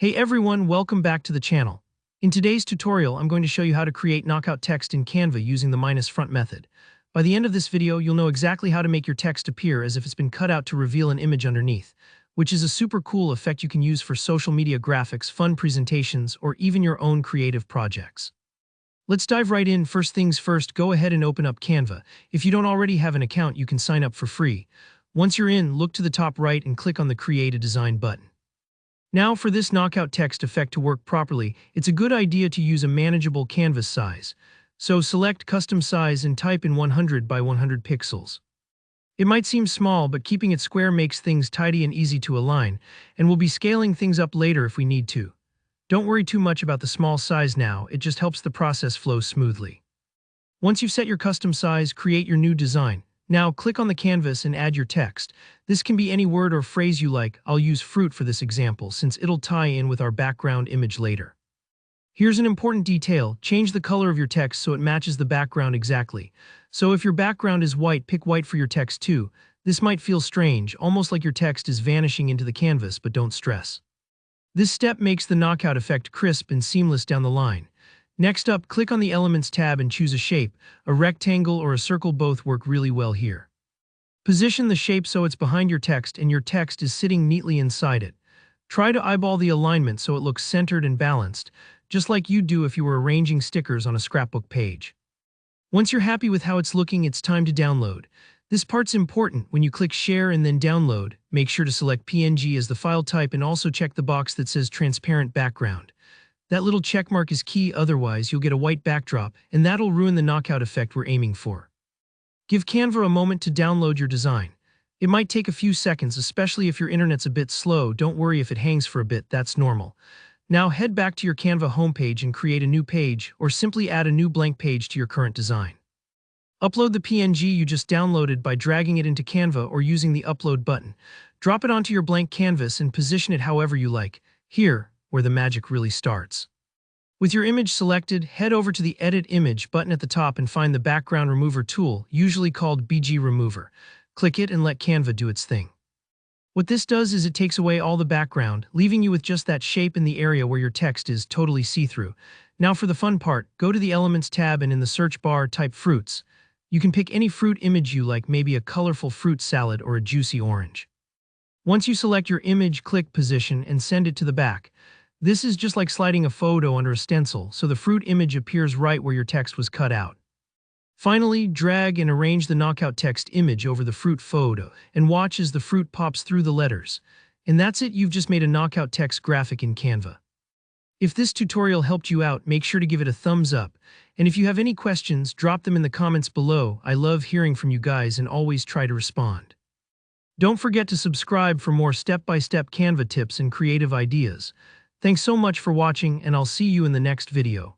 Hey everyone, welcome back to the channel. In today's tutorial, I'm going to show you how to create knockout text in Canva using the minus front method. By the end of this video, you'll know exactly how to make your text appear as if it's been cut out to reveal an image underneath, which is a super cool effect you can use for social media graphics, fun presentations, or even your own creative projects. Let's dive right in. First things first, go ahead and open up Canva. If you don't already have an account, you can sign up for free. Once you're in, look to the top right and click on the Create a Design button. Now, for this knockout text effect to work properly, it's a good idea to use a manageable canvas size. So select Custom Size and type in 100 by 100 pixels. It might seem small, but keeping it square makes things tidy and easy to align, and we'll be scaling things up later if we need to. Don't worry too much about the small size now, it just helps the process flow smoothly. Once you've set your custom size, create your new design. Now, click on the canvas and add your text. This can be any word or phrase you like. I'll use fruit for this example, since it'll tie in with our background image later. Here's an important detail. Change the color of your text so it matches the background exactly. So if your background is white, pick white for your text too. This might feel strange, almost like your text is vanishing into the canvas, but don't stress. This step makes the knockout effect crisp and seamless down the line. Next up, click on the Elements tab and choose a shape. A rectangle or a circle both work really well here. Position the shape so it's behind your text and your text is sitting neatly inside it. Try to eyeball the alignment so it looks centered and balanced, just like you'd do if you were arranging stickers on a scrapbook page. Once you're happy with how it's looking, it's time to download. This part's important. When you click Share and then Download, make sure to select PNG as the file type and also check the box that says Transparent Background. That little checkmark is key, otherwise you'll get a white backdrop, and that'll ruin the knockout effect we're aiming for. Give Canva a moment to download your design. It might take a few seconds, especially if your internet's a bit slow. Don't worry if it hangs for a bit, that's normal. Now head back to your Canva homepage and create a new page, or simply add a new blank page to your current design. Upload the PNG you just downloaded by dragging it into Canva or using the Upload button. Drop it onto your blank canvas and position it however you like. Here, where the magic really starts. With your image selected, head over to the Edit Image button at the top and find the Background Remover tool, usually called BG Remover. Click it and let Canva do its thing. What this does is it takes away all the background, leaving you with just that shape in the area where your text is totally see-through. Now for the fun part, go to the Elements tab and in the search bar type fruits. You can pick any fruit image you like, maybe a colorful fruit salad or a juicy orange. Once you select your image, click Position and send it to the back. This is just like sliding a photo under a stencil, so the fruit image appears right where your text was cut out. Finally, drag and arrange the knockout text image over the fruit photo, and watch as the fruit pops through the letters. And that's it, you've just made a knockout text graphic in Canva. If this tutorial helped you out, make sure to give it a thumbs up. And if you have any questions, drop them in the comments below. I love hearing from you guys and always try to respond. Don't forget to subscribe for more step-by-step Canva tips and creative ideas. Thanks so much for watching, and I'll see you in the next video.